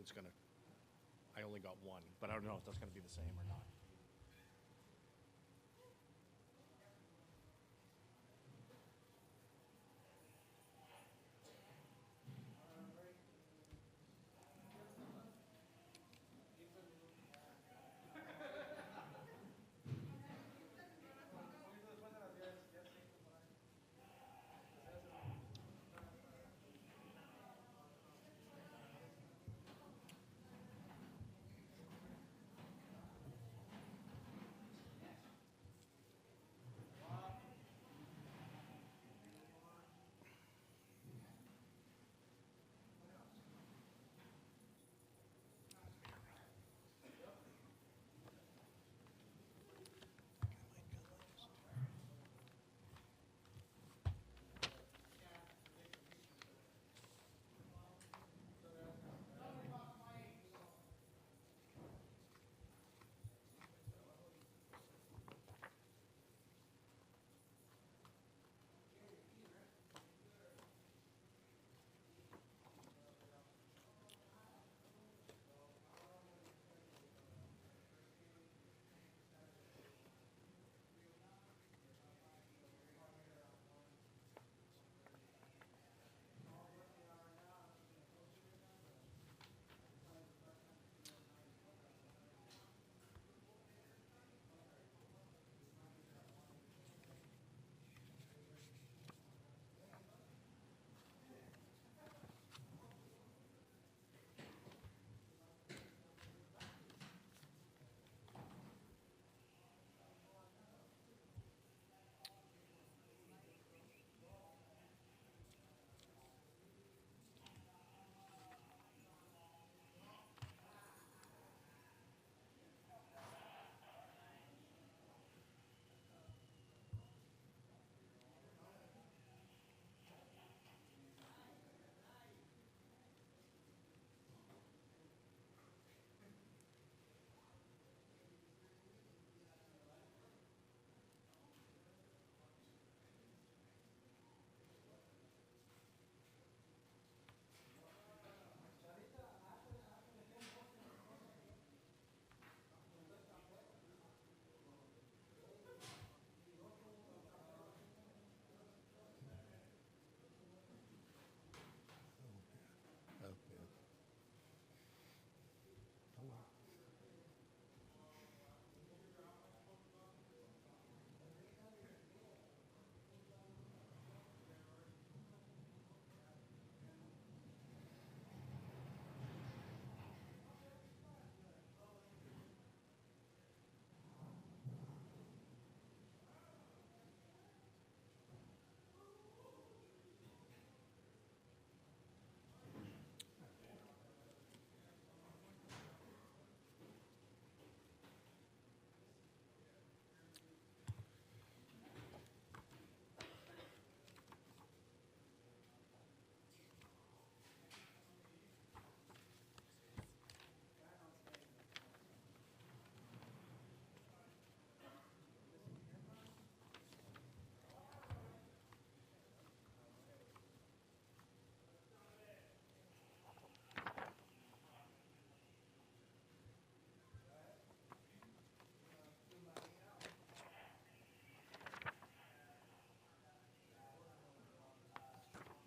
it's gonna. I only got one, but I don't know if that's gonna be the same or not.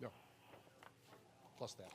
No, plus that.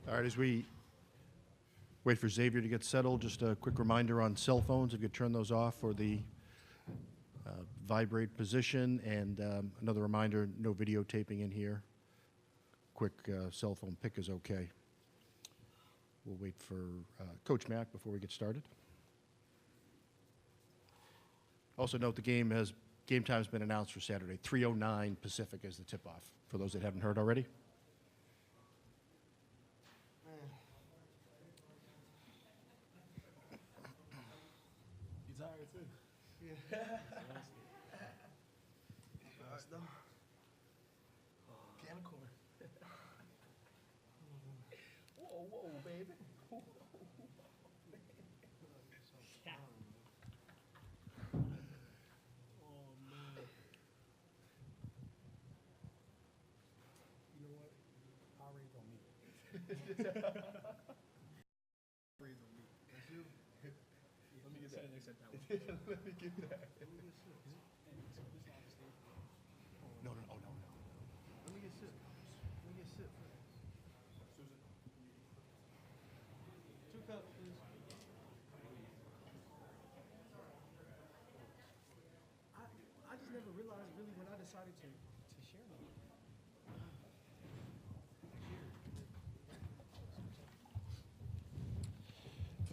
All right, as we wait for Xavier to get settled, just a quick reminder on cell phones, if you could turn those off for the vibrate position, and another reminder, no videotaping in here. Quick cell phone pick is okay. We'll wait for Coach Mack before we get started. Also note the game time has been announced for Saturday, 3:09 Pacific as the tip-off, for those that haven't heard already. You tired too? Yeah. Can of corn. Whoa, whoa, baby. Oh, man. You know what? I'll raise on me. Raise on me. That's you? Let me get that. Accept that one. Let me get that. No, no, oh, no, no. Let me get sip. Let me get sip first. Susan. 2 cups, please. I just never realized really when I decided to share them.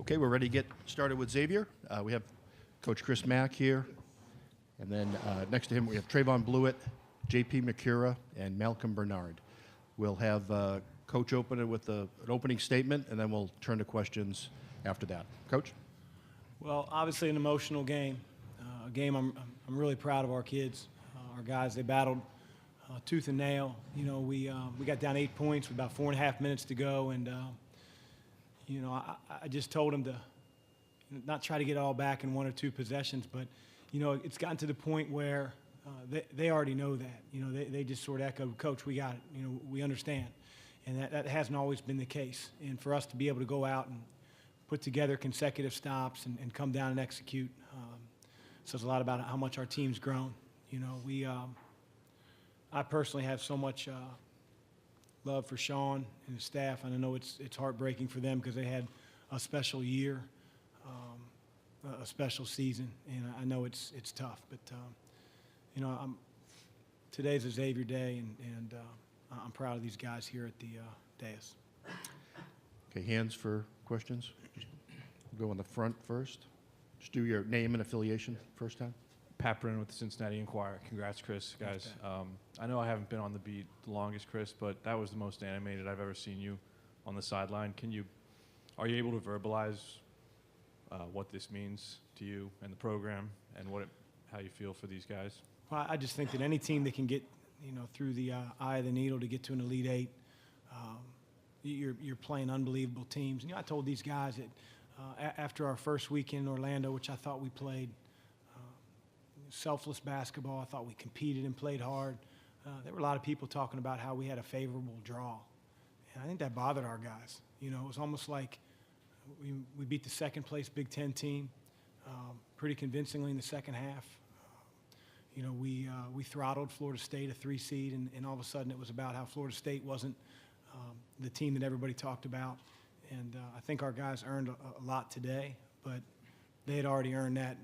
Okay, we're ready to get started with Xavier. We have Coach Chris Mack here, and then next to him we have Trayvon Blewett, J.P. McCura, and Malcolm Bernard. We'll have Coach open it with an opening statement, and then we'll turn to questions after that. Coach? Well, obviously an emotional game, a game I'm really proud of our kids, our guys. They battled tooth and nail. You know, we got down 8 points with about 4.5 minutes to go, and you know, I just told them to not try to get it all back in 1 or 2 possessions, but you know, it's gotten to the point where they already know that. You know, they just sort of echo, Coach, we got it. You know, we understand, and that hasn't always been the case. And for us to be able to go out and put together consecutive stops and come down and execute says a lot about how much our team's grown. You know, I personally have so much love for Sean and his staff, and I know it's heartbreaking for them because they had a special year, a special season, and I know it's tough. But you know, today's a Xavier Day, and I'm proud of these guys here at the dais. Okay, hands for questions. We'll go in the front first. Just do your name and affiliation first time. Pat Brennan with the Cincinnati Enquirer. Congrats, Chris, guys. I know I haven't been on the beat the longest, Chris, but that was the most animated I've ever seen you on the sideline. Are you able to verbalize what this means to you and the program, and how you feel for these guys? Well, I just think that any team that can get, you know, through the eye of the needle to get to an Elite Eight, you're playing unbelievable teams. And, you know, I told these guys that after our first week in Orlando, which I thought we played selfless basketball, I thought we competed and played hard. There were a lot of people talking about how we had a favorable draw. And I think that bothered our guys. You know, it was almost like we beat the second-place Big Ten team pretty convincingly in the second half. You know, we throttled Florida State, a 3 seed, and all of a sudden it was about how Florida State wasn't the team that everybody talked about. And I think our guys earned a lot today, but they had already earned that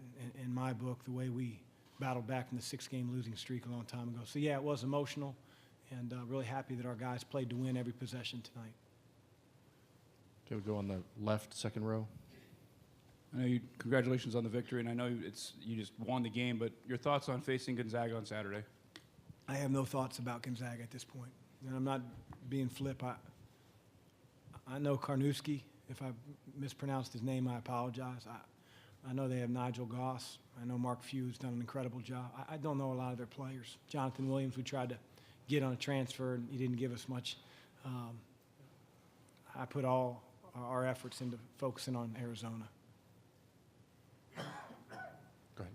in my book, the way we battled back from the 6-game losing streak a long time ago. So, yeah, it was emotional, and really happy that our guys played to win every possession tonight. Okay, we'll go on the left, second row. I know congratulations on the victory, and I know you just won the game, but your thoughts on facing Gonzaga on Saturday? I have no thoughts about Gonzaga at this point, and I'm not being flip. I know Karnowski. If I mispronounced his name, I apologize. I know they have Nigel Goss. I know Mark Few's done an incredible job. I don't know a lot of their players. Jonathan Williams, we tried to get on a transfer, and he didn't give us much. I put all our efforts into focusing on Arizona. Go ahead.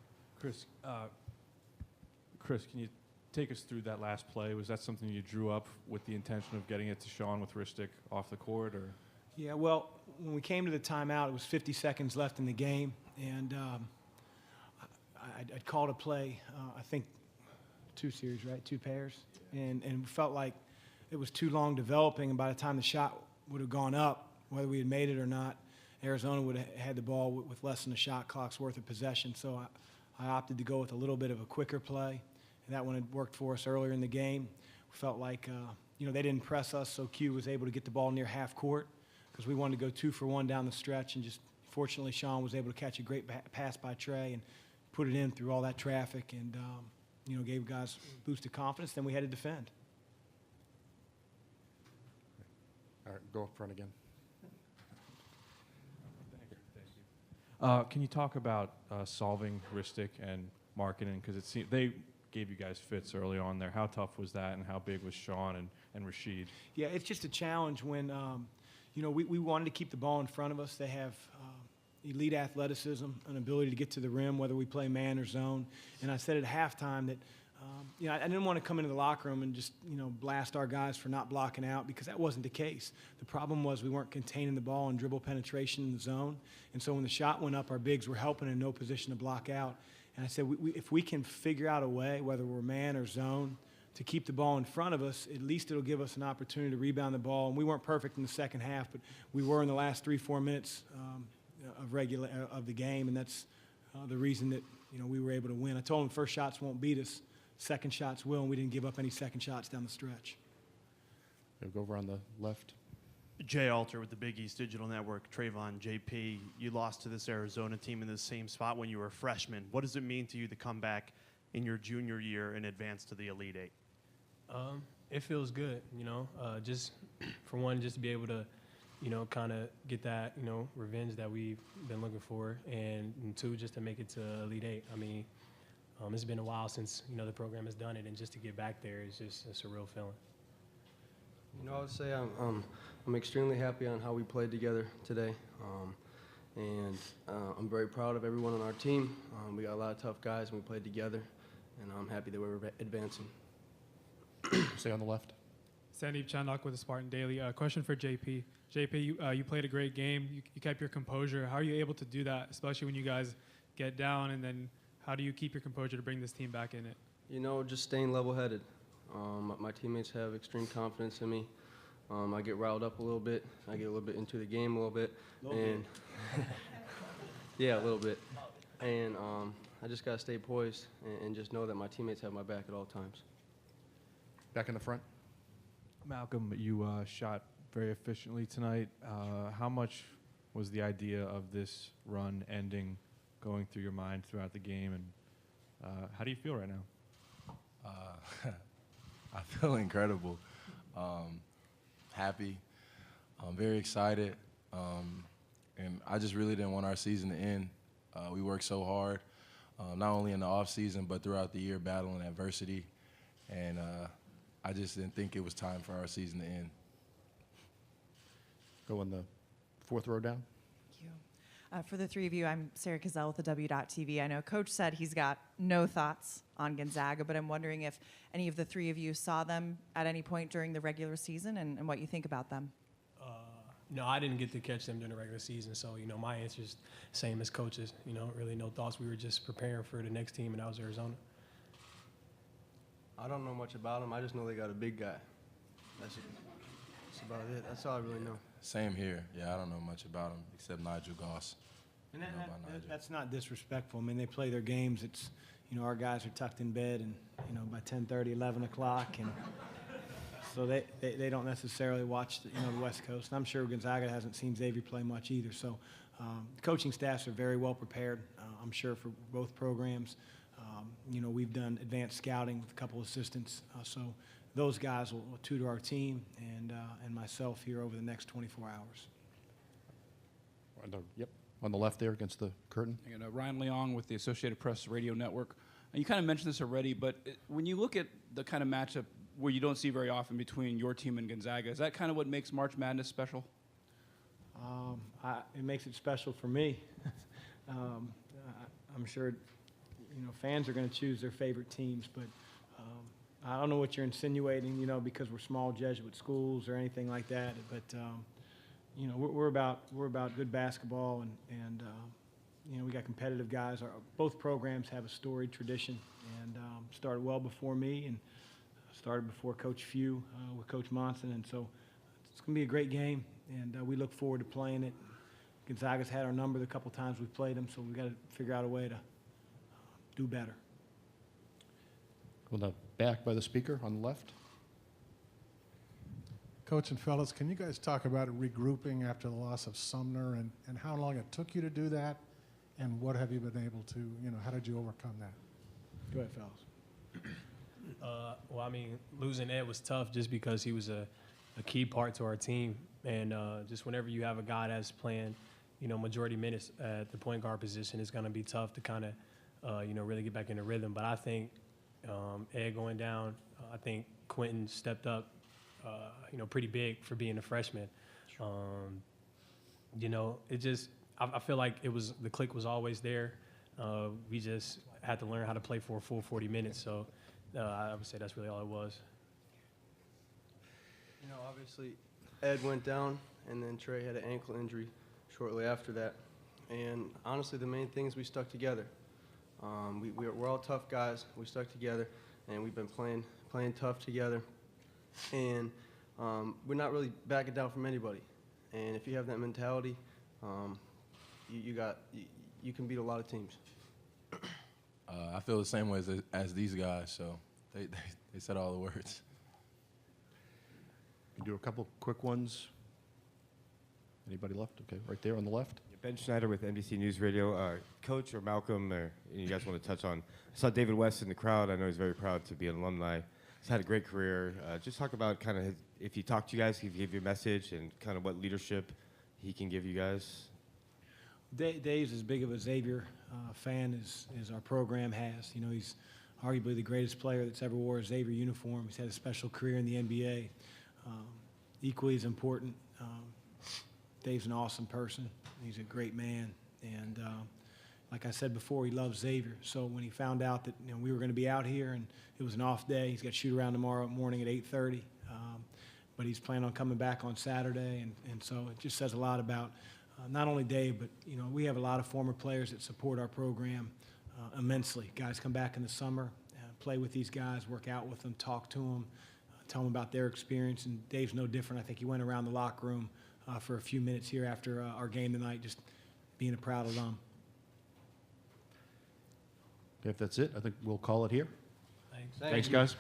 Chris, can you take us through that last play? Was that something you drew up with the intention of getting it to Sean with Ristic off the court, or? Yeah, well, when we came to the timeout, it was 50 seconds left in the game, and I'd called a play, I think 2 series, right, 2 pairs, and felt like it was too long developing, and by the time the shot would have gone up, whether we had made it or not. Arizona would have had the ball with less than a shot clock's worth of possession. So I opted to go with a little bit of a quicker play. And that one had worked for us earlier in the game. We felt like, they didn't press us, so Q was able to get the ball near half court because we wanted to go 2 for 1 down the stretch. And just fortunately, Sean was able to catch a great pass by Trey and put it in through all that traffic and, gave guys a boost of confidence. Then we had to defend. All right, go up front again. Can you talk about solving Ristic and marketing? Because it seemed they gave you guys fits early on there. How tough was that, and how big was Sean and Rashid? Yeah, it's just a challenge when, we wanted to keep the ball in front of us. They have elite athleticism, an ability to get to the rim, whether we play man or zone. And I said at halftime that, I didn't want to come into the locker room and just, blast our guys for not blocking out because that wasn't the case. The problem was we weren't containing the ball and dribble penetration in the zone. And so when the shot went up, our bigs were helping in no position to block out. And I said, if we can figure out a way, whether we're man or zone, to keep the ball in front of us, at least it'll give us an opportunity to rebound the ball. And we weren't perfect in the second half, but we were in the last 3-4 minutes of the game, and that's the reason that we were able to win. I told them first shots won't beat us, second shots will, and we didn't give up any second shots down the stretch. We'll go over on the left. Jay Alter with the Big East Digital Network. Trayvon, JP, you lost to this Arizona team in the same spot when you were a freshman. What does it mean to you to come back in your junior year and advance to the Elite Eight? It feels good, just for one, just to be able to, kind of get that, revenge that we've been looking for, and two, just to make it to Elite Eight. I mean, it's been a while since, the program has done it, and just to get back there is just a surreal feeling. I would say I'm extremely happy on how we played together today, and I'm very proud of everyone on our team. We got a lot of tough guys, and we played together, and I'm happy that we're advancing. Stay on the left. Sandeep Chandok with the Spartan Daily. Question for JP. JP, you played a great game. You kept your composure. How are you able to do that, especially when you guys get down? And then how do you keep your composure to bring this team back in it? Just staying level-headed. My teammates have extreme confidence in me. I get riled up a little bit. I get a little bit into the game a little bit. Yeah, a little bit. And I just got to stay poised and just know that my teammates have my back at all times. Back in the front. Malcolm, you shot very efficiently tonight. How much was the idea of this run ending going through your mind throughout the game, and how do you feel right now? I feel incredible, happy, very excited, and I just really didn't want our season to end. We worked so hard, not only in the off season but throughout the year, battling adversity, and I just didn't think it was time for our season to end. Go on the fourth row down. Thank you. For the three of you, I'm Sarah Cazell with the W.TV. I know Coach said he's got no thoughts on Gonzaga, but I'm wondering if any of the three of you saw them at any point during the regular season and what you think about them. No, I didn't get to catch them during the regular season, so, my answer is same as Coach's. Really no thoughts. We were just preparing for the next team, and that was Arizona. I don't know much about them. I just know they got a big guy. That's about it. That's all I really know. Same here. Yeah, I don't know much about them except Nigel Goss. And I know about Nigel. that's not disrespectful. I mean, they play their games. It's, our guys are tucked in bed and, by 10:30, 11 o'clock. And so they don't necessarily watch, the West Coast. And I'm sure Gonzaga hasn't seen Xavier play much either. So the coaching staffs are very well prepared, I'm sure, for both programs. We've done advanced scouting with a couple assistants. So those guys will tutor our team and myself here over the next 24 hours. On the left there against the curtain. And Ryan Leong with the Associated Press Radio Network. And you kind of mentioned this already, but when you look at the kind of matchup where you don't see very often between your team and Gonzaga, is that kind of what makes March Madness special? It makes it special for me. I'm sure, fans are going to choose their favorite teams, but I don't know what you're insinuating, because we're small Jesuit schools or anything like that. But we're about good basketball, and we got competitive guys. Both programs have a storied tradition, and started well before me, and started before Coach Few with Coach Monson, and so it's going to be a great game, and we look forward to playing it. Gonzaga's had our number the couple times we've played them, so we've got to figure out a way to do better. Well, now back by the speaker on the left. Coach and fellas, can you guys talk about regrouping after the loss of Sumner and how long it took you to do that, and what have you been able to, how did you overcome that? Go ahead, fellas. Well, I mean, losing Ed was tough just because he was a key part to our team. And just whenever you have a guy that's playing, majority minutes at the point guard position, it's going to be tough to kind of, really get back in the rhythm. But I think Ed going down, I think Quentin stepped up, pretty big for being a freshman. It just, I feel like the click was always there. We just had to learn how to play for a full 40 minutes. So I would say that's really all it was. Obviously, Ed went down, and then Trey had an ankle injury shortly after that. And honestly, the main thing is we stuck together. We're all tough guys. We stuck together, and we've been playing tough together. And we're not really backing down from anybody. And if you have that mentality, you can beat a lot of teams. I feel the same way as these guys, so they said all the words. Can do a couple quick ones. Anybody left? Okay, right there on the left. Ben Schneider with NBC News Radio. Coach or Malcolm, or you guys want to touch on? I saw David West in the crowd. I know he's very proud to be an alumni. He's had a great career. Just talk about kind of if he talked to you guys, if he gave you a message, and kind of what leadership he can give you guys. Dave's as big of a Xavier fan as our program has. He's arguably the greatest player that's ever wore a Xavier uniform. He's had a special career in the NBA. Equally as important, Dave's an awesome person. He's a great man, and like I said before, he loves Xavier. So when he found out that we were going to be out here and it was an off day, he's got shoot around tomorrow morning at 8:30. But he's planning on coming back on Saturday, and so it just says a lot about not only Dave, but we have a lot of former players that support our program immensely. Guys come back in the summer, play with these guys, work out with them, talk to them, tell them about their experience. And Dave's no different. I think he went around the locker room for a few minutes here after our game tonight, just being a proud alum. If that's it, I think we'll call it here. Thanks. Thanks, guys.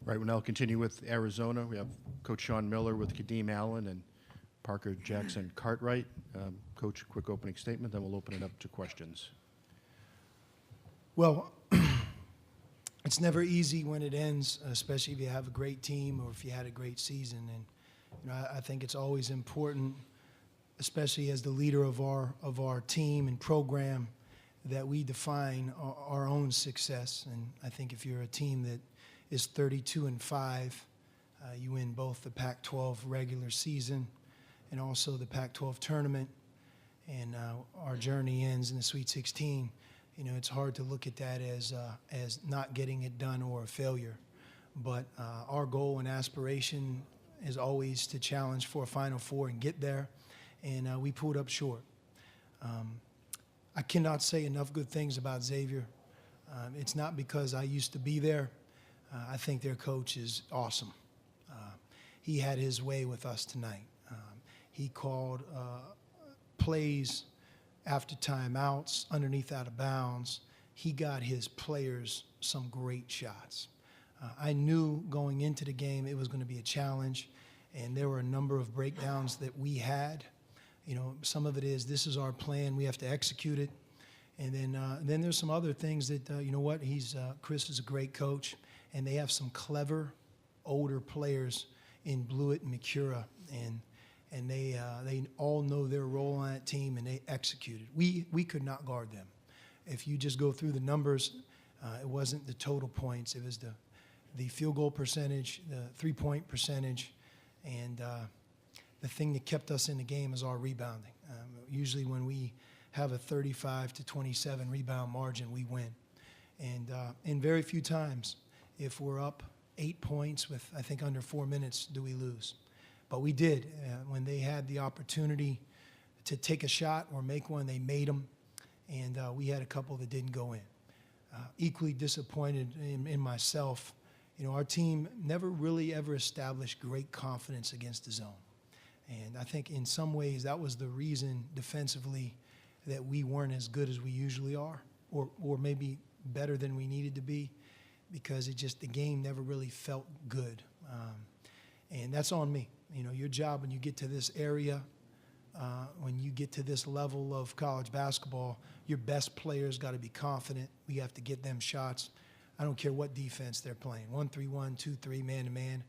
Right, we'll now continue with Arizona. We have Coach Sean Miller with Kadeem Allen and Parker Jackson Cartwright. Coach, quick opening statement, then we'll open it up to questions. Well, it's never easy when it ends, especially if you have a great team or if you had a great season. And I think it's always important, especially as the leader of our team and program, that we define our own success. And I think if you're a team that is 32-5, you win both the Pac-12 regular season and also the Pac-12 tournament. and our journey ends in the Sweet 16, it's hard to look at that as not getting it done or a failure. But our goal and aspiration is always to challenge for a Final Four and get there, and we pulled up short. I cannot say enough good things about Xavier. It's not because I used to be there. I think their coach is awesome. He had his way with us tonight. He called plays after timeouts, underneath out of bounds. He got his players some great shots. I knew going into the game it was going to be a challenge, and there were a number of breakdowns that we had. Some of it is this is our plan, we have to execute it. And then there's some other things that, Chris is a great coach, and they have some clever older players in Blewett and McCura, and they all know their role on that team, and they executed. We could not guard them. If you just go through the numbers, it wasn't the total points. It was the field goal percentage, the three-point percentage, and the thing that kept us in the game is our rebounding. Usually when we have a 35 to 27 rebound margin, we win. And in very few times, if we're up 8 points with, I think, under 4 minutes, do we lose. But we did. When they had the opportunity to take a shot or make one, they made them. And we had a couple that didn't go in. Equally disappointed in myself. Our team never really ever established great confidence against the zone. And I think in some ways that was the reason defensively that we weren't as good as we usually are, or maybe better than we needed to be, because the game never really felt good. And that's on me. Your job when you get to this area, when you get to this level of college basketball, your best players got to be confident. We have to get them shots. I don't care what defense they're playing, 1-3-1, 2-3, man-to-man.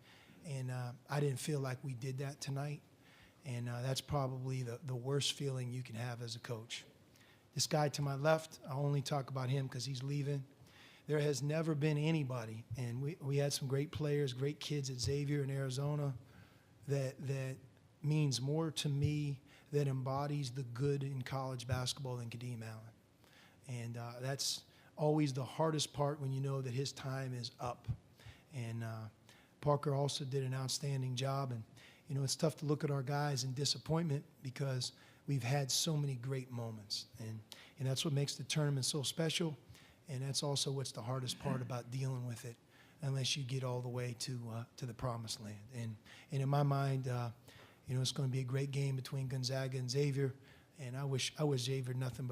And I didn't feel like we did that tonight. And that's probably the worst feeling you can have as a coach. This guy to my left, I'll only talk about him because he's leaving. There has never been anybody, and we had some great players, great kids at Xavier in Arizona, that means more to me, that embodies the good in college basketball than Kadeem Allen. And that's always the hardest part when you know that his time is up. And Parker also did an outstanding job. And, it's tough to look at our guys in disappointment because we've had so many great moments. And that's what makes the tournament so special. And that's also what's the hardest part about dealing with it, unless you get all the way to the promised land. And in my mind, it's going to be a great game between Gonzaga and Xavier. And I wish Xavier nothing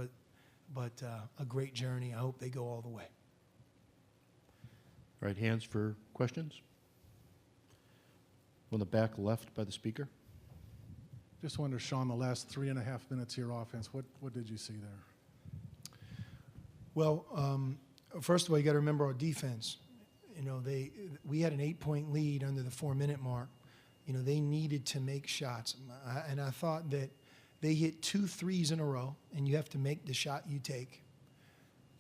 but a great journey. I hope they go all the way. Right, hands for questions? On the back left by the speaker. Just wonder, Sean, the last 3.5 minutes of your offense, what did you see there? Well, first of all, you got to remember our defense. We had an 8-point lead under the 4-minute mark. They needed to make shots, and I thought that they hit 2 threes in a row, and you have to make the shot you take.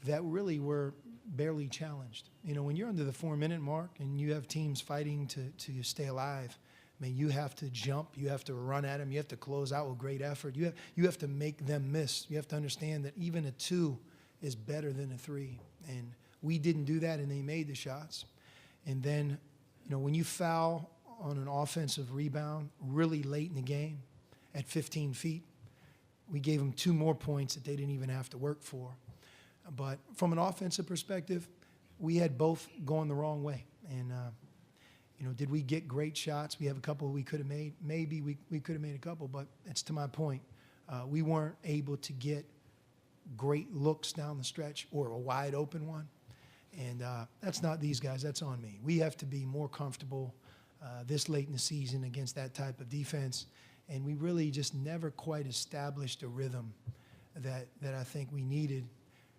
That really were barely challenged. When you're under the 4-minute mark and you have teams fighting to stay alive, you have to jump, you have to run at them, you have to close out with great effort. You have to make them miss. You have to understand that even a 2 is better than a 3. And we didn't do that, and they made the shots. And then, when you foul on an offensive rebound really late in the game at 15 feet, we gave them 2 more points that they didn't even have to work for. But from an offensive perspective, we had both going the wrong way. And, did we get great shots? We have a couple we could have made. Maybe we could have made a couple, but it's to my point. We weren't able to get great looks down the stretch or a wide open one. And that's not these guys. That's on me. We have to be more comfortable this late in the season against that type of defense. And we really just never quite established a rhythm that I think we needed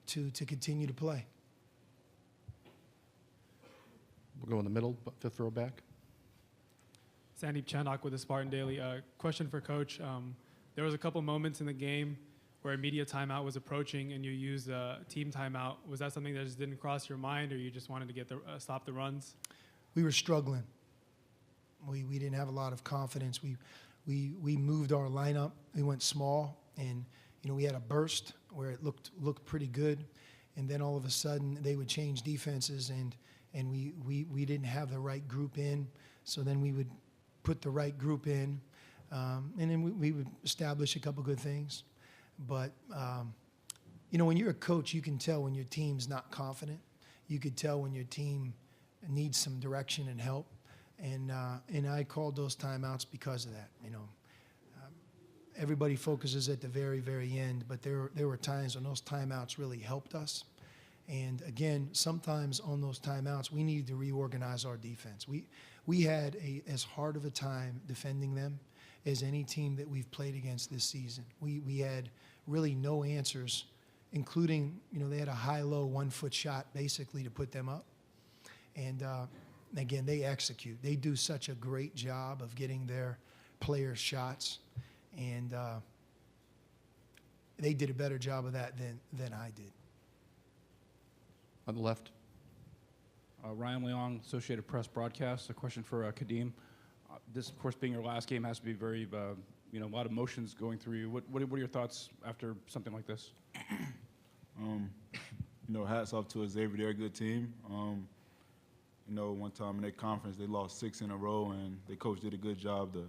to continue to play. We'll go in the middle, 5th row back. Sandeep Chandok with the Spartan Daily. Question for Coach. There was a couple moments in the game where a media timeout was approaching and you used a team timeout. Was that something that just didn't cross your mind, or you just wanted to get stop the runs? We were struggling. We didn't have a lot of confidence. We moved our lineup. We went small, and we had a burst where it looked pretty good, and then all of a sudden they would change defenses, and we didn't have the right group in. So then we would put the right group in, and then we would establish a couple good things. But when you're a coach, you can tell when your team's not confident. You could tell when your team needs some direction and help. And I called those timeouts because of that. Everybody focuses at the very, very end, but there were times when those timeouts really helped us. And again, sometimes on those timeouts, we needed to reorganize our defense. We had as hard of a time defending them as any team that we've played against this season. We had really no answers, including, they had a high-low 1-foot shot basically to put them up. And again, they execute. They do such a great job of getting their players shots, and they did a better job of that than I did. On the left. Ryan Leong, Associated Press Broadcast. A question for Kadeem. This, of course, being your last game, has to be very, a lot of emotions going through you. What are your thoughts after something like this? Hats off to Xavier. They're a good team. One time in their conference, they lost 6 in a row, and the coach did a good job to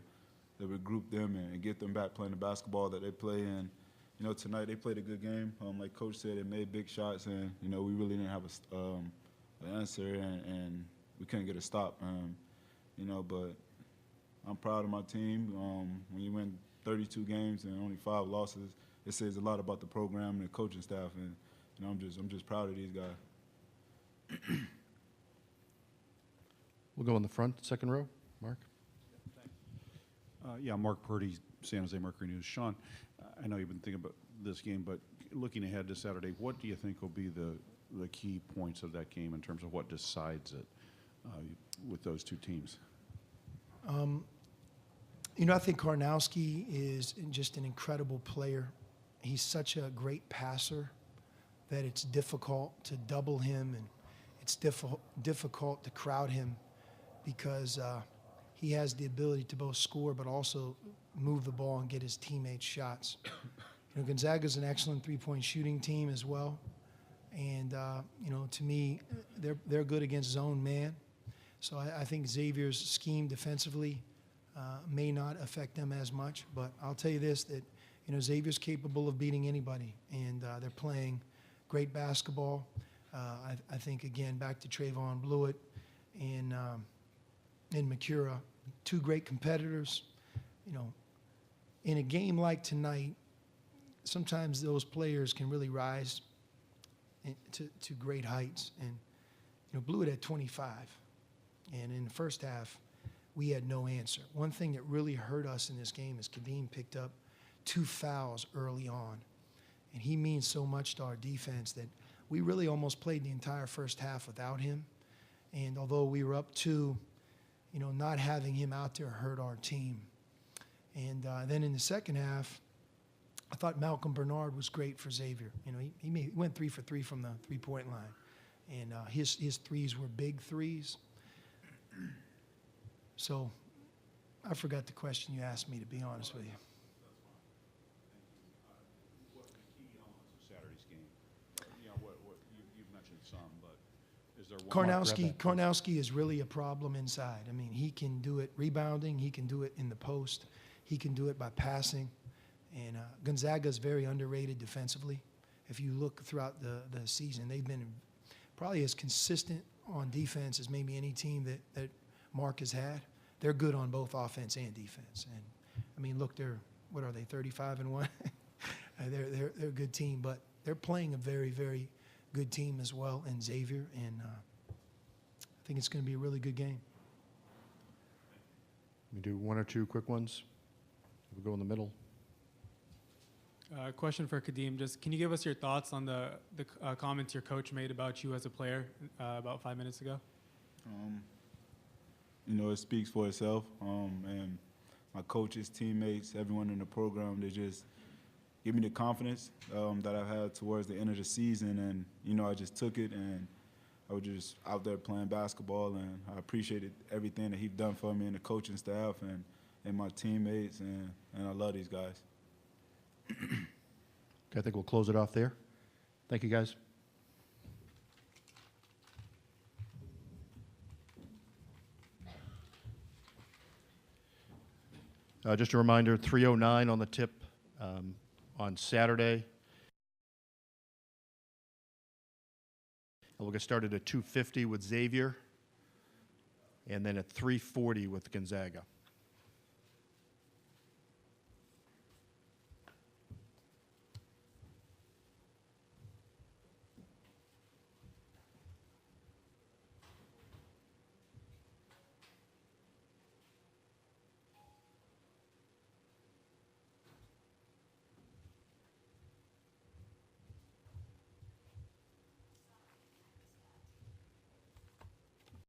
regroup them and get them back playing the basketball that they play. And, tonight they played a good game. Like Coach said, they made big shots, and, we really didn't have an answer, and we couldn't get a stop. But I'm proud of my team. When you win 32 games and only 5 losses, it says a lot about the program and the coaching staff, and I'm just proud of these guys. We'll go in the front, second row. Mark. Mark Purdy, San Jose Mercury News. Sean, I know you've been thinking about this game, but looking ahead to Saturday, what do you think will be the key points of that game in terms of what decides it with those two teams? I think Karnowski is just an incredible player. He's such a great passer that it's difficult to double him, and it's difficult to crowd him because he has the ability to both score but also move the ball and get his teammates shots. Gonzaga's an excellent three-point shooting team as well, and to me, they're good against zone man. So I think Xavier's scheme defensively may not affect them as much, but I'll tell you this, that Xavier's capable of beating anybody, and they're playing great basketball. I think, again, back to Trayvon Blewett and Macura, two great competitors. In a game like tonight, sometimes those players can really rise to great heights. And Blewett had 25, and in the first half, we had no answer. One thing that really hurt us in this game is Kadeem picked up 2 fouls early on, and he means so much to our defense that we really almost played the entire first half without him. And although we were up 2, not having him out there hurt our team. And then in the second half, I thought Malcolm Bernard was great for Xavier. He went 3 for 3 from the three-point line, and his threes were big threes. So I forgot the question you asked me, to be honest with you. What are the key elements of Saturday's game? You've mentioned some, but is there one? Karnowski is really a problem inside. I mean, he can do it rebounding. He can do it in the post. He can do it by passing. And Gonzaga is very underrated defensively. If you look throughout the season, they've been probably as consistent on defense as maybe any team that Mark has had. They're good on both offense and defense. And I mean, look, what are they, 35-1? They're a good team, but they're playing a very, very good team as well in Xavier, and I think it's going to be a really good game. We do 1 or 2 quick ones. We'll go in the middle. Question for Kadeem. Just can you give us your thoughts on the comments your coach made about you as a player about 5 minutes ago? It speaks for itself. And my coaches, teammates, everyone in the program, they just give me the confidence that I've had towards the end of the season. And, I just took it, and I was just out there playing basketball, and I appreciated everything that he's done for me and the coaching staff and my teammates, and I love these guys. Okay, I think we'll close it off there. Thank you, guys. Just a reminder, 3:09 on the tip on Saturday. And we'll get started at 2:50 with Xavier, and then at 3:40 with Gonzaga.